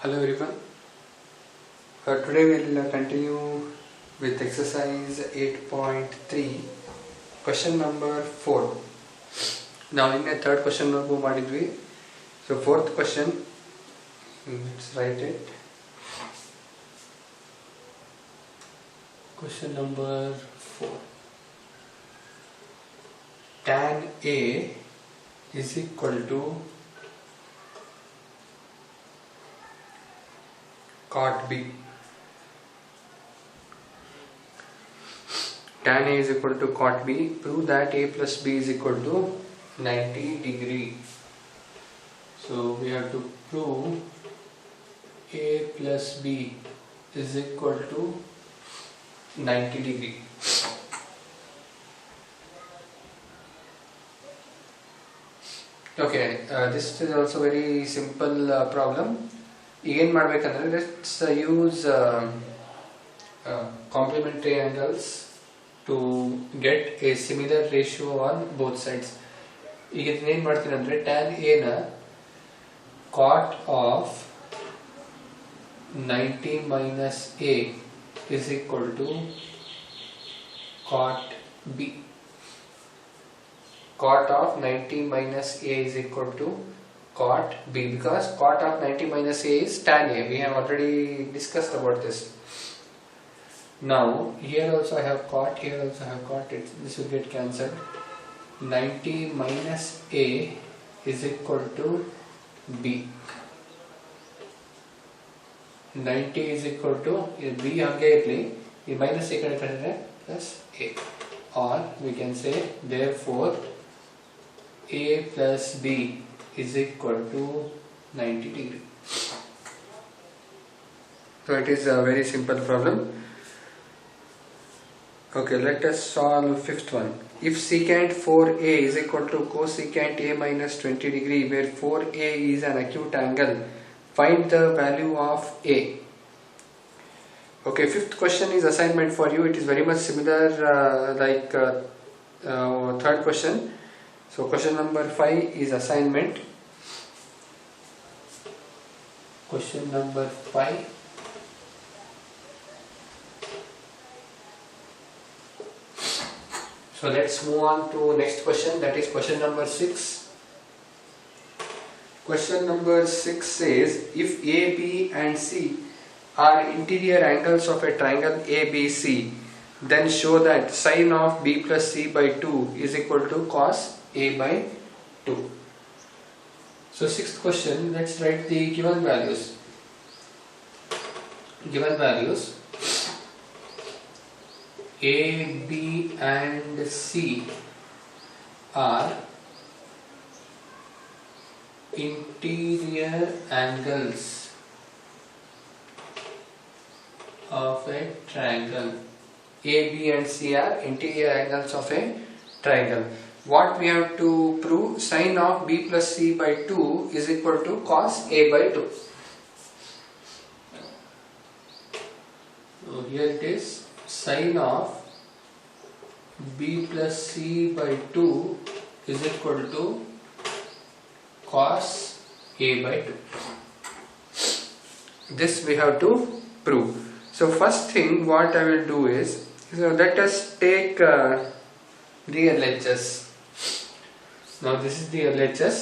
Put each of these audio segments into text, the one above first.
Hello everyone. Today we will continue with exercise 8.3, question number 4. Now in the third question ನಾವು ಮಾಡಿದ್ವಿ. So fourth question, let's write it. Question number 4. Tan A is equal to cot B. Tan A is equal to cot B. Prove that A plus B is equal to 90 degree. So we have to prove A plus B is equal to 90 degree. Okay, this is also very simple problem. Again, let's use complementary angles to get a similar ratio on both sides. ಈಗ ಏನು ಮಾಡ್ತೀನಿ ಅಂದರೆ tan A ನ cot of 90 minus A is equal to cot B. Cot of 90 minus A is equal to cot B, because cot of 90 minus A is tan A. We have already discussed about this. Now here also I have cot, here also I have cot. This will get cancelled. 90 minus A is equal to B. 90 is equal to B hange irli, ಈ minus A ಕಡೆ ಕಳೆದ್ರೆ plus A, or we can say therefore A plus B is equal to 90 degree. So it is a very simple problem. Okay, let us solve fifth one. If secant 4A is equal to cosecant A minus 20 degree, where 4A is an acute angle, find the value of A. Okay, fifth question is assignment for you. It is very much similar like third question. So question number 5 is assignment. Question number 5. So let's move on to next question, that is question number 6. Question number 6 says, if A, B and C are interior angles of a triangle ABC, then show that sine of B plus C by 2 is equal to cos A by 2. So sixth question, let's write the given values. Given values A, B and C are interior angles of a triangle. A, B and C are interior angles of a triangle. What we have to prove? Sine of B plus C by 2 is equal to cos A by 2. So here it is, sine of B plus C by 2 is equal to cos A by 2. This we have to prove. So first thing what I will do is, so let us take the LHS. Now this is the LHS.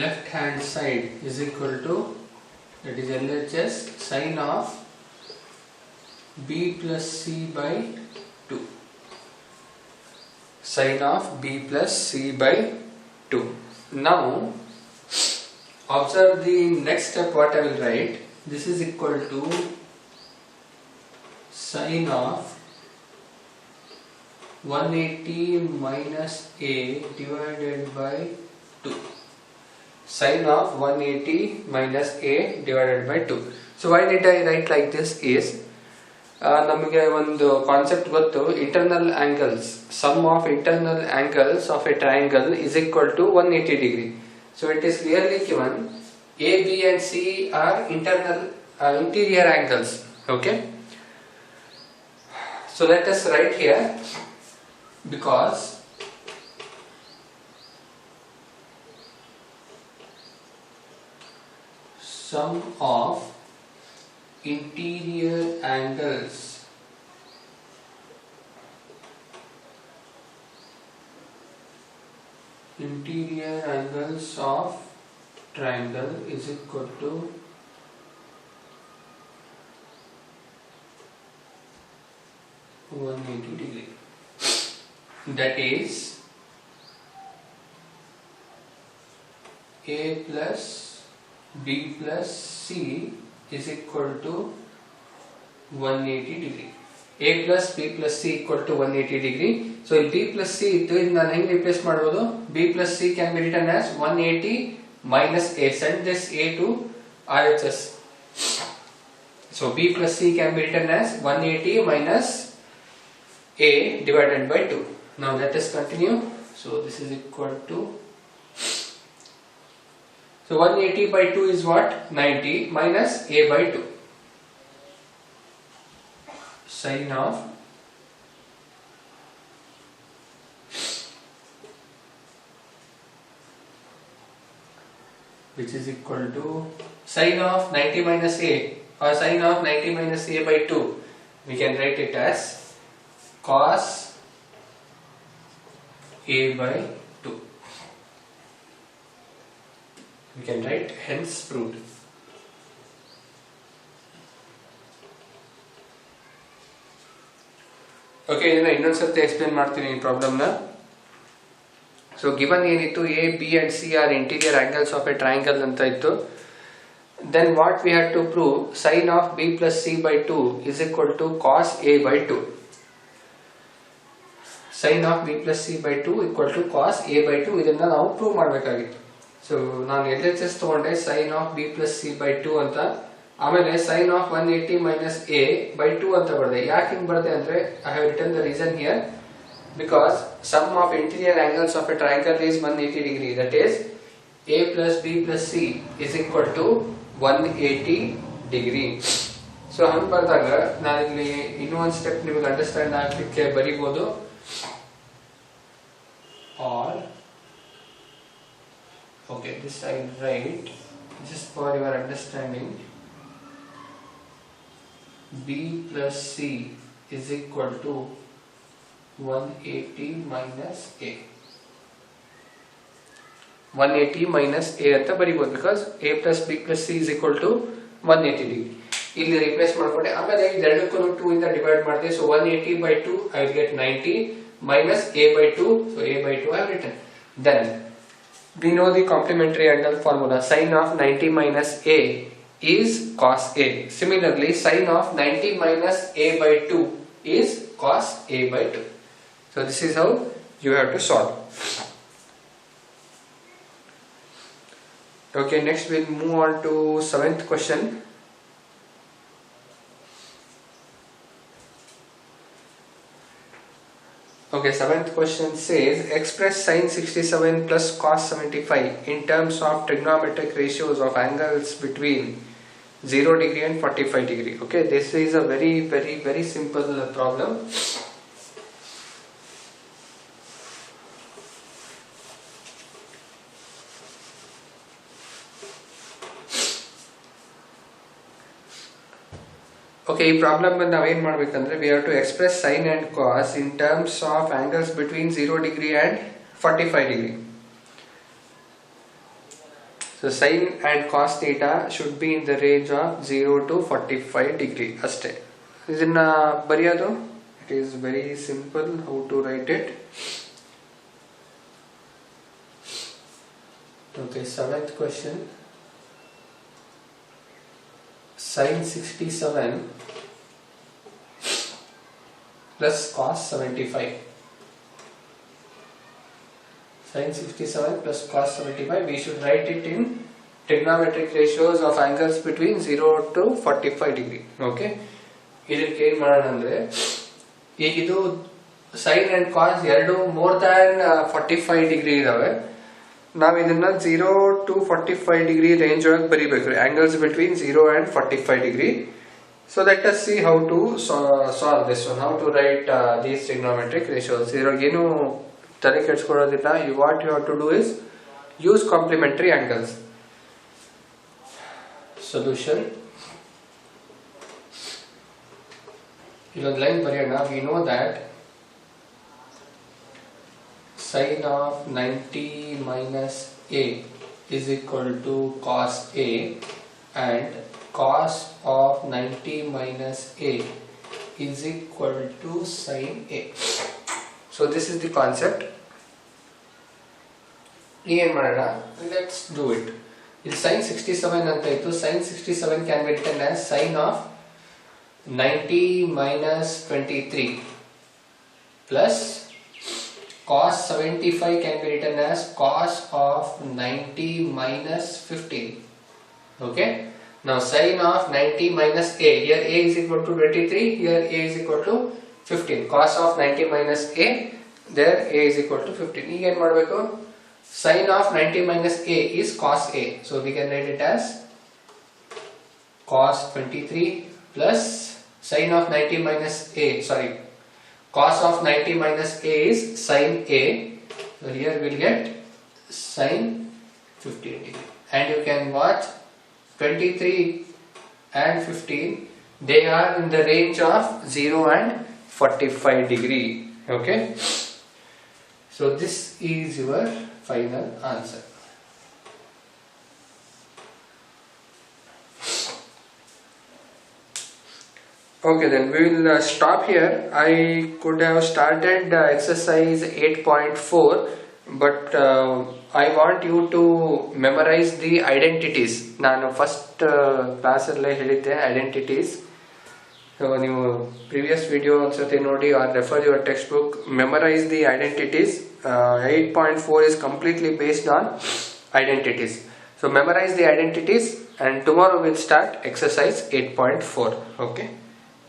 Left hand side is equal to, that is LHS, sine of B plus C by 2. Sine of B plus C by 2. Now observe the next step what I will write. This is equal to sine of 180 minus A divided by 2. Sine of 180 minus A divided by 2. So why did I write like this is, ನಮಗೆ ಒಂದು concept ಗೊತ್ತು, internal angles, sum of internal angles of a triangle is equal to 180 degree. So it is clearly given A, B and C are interior angles. Okay. So let us write here, because sum of interior angles of triangle is equal to 180 degree. That is A plus B plus C is equal to 180 degree. A plus B plus C equal to 180 degree. So B plus C ಇತ್ತು, ಇದು ನಾನು ಹೆಂಗೆ replace ಮಾಡಬಹುದು? B plus C can be written as 180 minus A. Send this A to RHS. So B plus C can be written as 180 minus A divided by 2. Now let us continue. So this is equal to, so 180 by 2 is what? 90 minus A by 2. Sin of which is equal to sin of 90 minus A, or sin of 90 minus A by 2. We can write it as cos A by 2. We can write hence proved. Okay, ಇದನ್ನ ಇನ್ನೊಂದು ಸರ್ತಿ explain ಮಾಡ್ತೀನಿ ಈ problem ನ. So given ಏನಿತ್ತು, A, B and C are interior angles of a triangle ಅಂತ ಇತ್ತು. Then what we had to prove, sin of B plus C by 2 is equal to cos A by 2. Sin of B plus C by 2 equal to cos A by 2. ಇದನ್ನ ನಾವು prove ಮಾಡಬೇಕಾಗಿತ್ತು. So ನಾನು LHS ತಗೊಂಡೆ sin of B plus C by 2 ಅಂತ, ಆಮೇಲೆ sin of 180 minus A by 2 ಅಂತ ಬರೆದೆ. ಯಾಕೆ ಹಿಂಗೆ ಬರೆದೆ ಅಂದ್ರೆ, I have written the reason here, because sum of interior angles of a triangle is 180 degree. That is A plus B plus C is equal to 180 degree. So ಹಂಗೆ ಬರೆದಾಗ ನಾನಿಲ್ಲಿ ಇನ್ನೂ ಒಂದು ಸ್ಟೆಪ್ ನಿಮಗೆ ಅಂಡರ್ಸ್ಟ್ಯಾಂಡ್ ಆಗಲಿಕ್ಕೆ ಬರೀಬಹುದು. Or okay, this I write just for your understanding. B plus C is equal to 180 minus A. 180 minus A ಅಂತ ಬರೀಬಹುದು, because A plus B plus C is equal to 180 degree. ಇಲ್ಲಿ replace ಮಾಡ್ಕೊಂಡೆ, ಆಮೇಲೆ ಇದೆರಡಕ್ಕೂ 2 ಇಂದ divide ಮಾಡಿದೆ. So 180 by 2 I will get 90 minus A by 2. So A by 2 I have written. Then we know the complementary angle formula. Sin of 90 minus A is cos A. Similarly, sin of 90 minus A by 2 is cos A by 2. So this is how you have to solve. Okay, next we'll move on to 7th question. Okay, 7th question says express sin 67 plus cos 75 in terms of trigonometric ratios of angles between 0 degree and 45 degree. Okay, this is a very simple problem. Okay, ಈ problem ನಾವು ಏನು ಮಾಡಬೇಕಂದ್ರೆ, we have to express sin and cos in terms of angles between 0 degree and 45 degree. So sin and cos theta should be in the range of 0 to 45 degree ಅಷ್ಟೇ. ಇದನ್ನ ಬರೆಯೋದು, it is very simple how to write it. Okay, 7th question. Sin 67 plus cos 75. Sin 67 plus cos 75, we should write it in trigonometric ratios of angles between 0 to 45 degree. Okay, ಇದಕ್ಕೆ ಏನು ಮಾಡೋಣ ಅಂದ್ರೆ, ಈಗ ಇದು sin and cos ಎರಡು more than 45 degree ಇದಾವೆ. ನಾವು ಇದನ್ನ 0 to 45 degree ರೇಂಜ್ ಒಳಗೆ ಬರೀಬೇಕು, angles between 0 and 45 degree. So let us see how to solve this one, how to write these trigonometric ratios. ಇದ್ರೊಳಗೆ ಏನು ತಲೆ ಕೆಡಿಸ್ಕೊಳ್ಳೋದಿಲ್ಲ. What you have to do is use complementary angles. So solution. Line ಬರೆಯೋಣ. We know that sin of 90 minus a is equal to cos a, and cos of 90 minus a is equal to sin a. So this is the concept. Let's do it. This sin 67 anta itu. Sin 67 can be written as sin of 90 minus 23 plus cos 75 can be written as cos of 90 minus 15. Okay. Now sin of 90 minus a. Here a is equal to 23. Here a is equal to 15. Cos of 90 minus a. There a is equal to 15. ಈಗ ಏನು ಮಾಡಬೇಕು? Sin of 90 minus a is cos a. So we can write it as cos 23 plus sin of 90 minus a. Sorry. Cos of 90 minus a is sin a. So here we'll get sin 15 degree. And you can watch 23 and 15. They are in the range of 0 and 45 degree. Okay. So this is your final answer. Okay, then we will stop here. I could have started exercise 8.4, but I want you to memorize the identities. ನಾನು first ಕ್ಲಾಸಲ್ಲೇ ಹೇಳಿದ್ದೆ identities. So ನೀವು previous video ಒಂದ್ಸತಿ ನೋಡಿ or refer your textbook, memorize the identities. 8.4 is completely based on identities. So memorize the identities, and tomorrow we'll start exercise 8.4. Okay.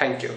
Thank you.